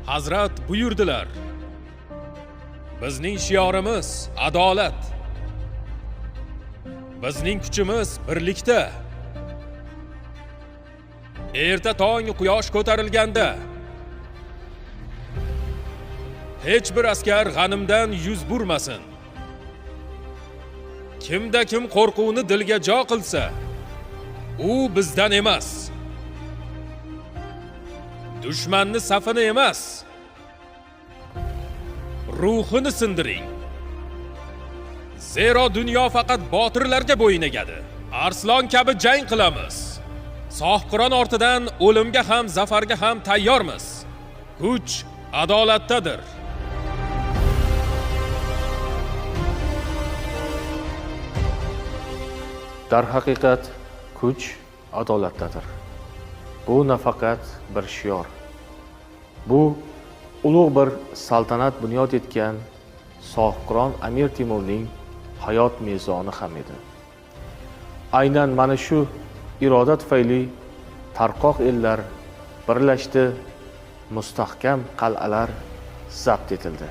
Hazrat buyurdilar: bizning shiorimiz adolat. Bizning kuchimiz birlikda. Erta tong quyosh ko'tarilganda hech bir askar g'animdan yuz burmasin. Kimda kim qo'rquvni dilga jo qilsa, u bizdan emas. Dushmanni safini emas, ruhini sindiring. Zero dunyo faqat botirlarga bo'yin egadi. Arslon kabi jang qilamiz. Sohqiron ortidan o'limga ham, zafarga ham tayyormiz. Kuch adolatdadir. Darhaqiqat, kuch adolatdadir. Bu nafaqat bir shior. Bu ulug' bir saltanat bunyod etgan Sohqiron Amir Temurning hayot mezoni ham edi. Aynan mana shu iroda tufayli tarqoq ellar birlashdi, mustahkam qal'alar zabt etildi.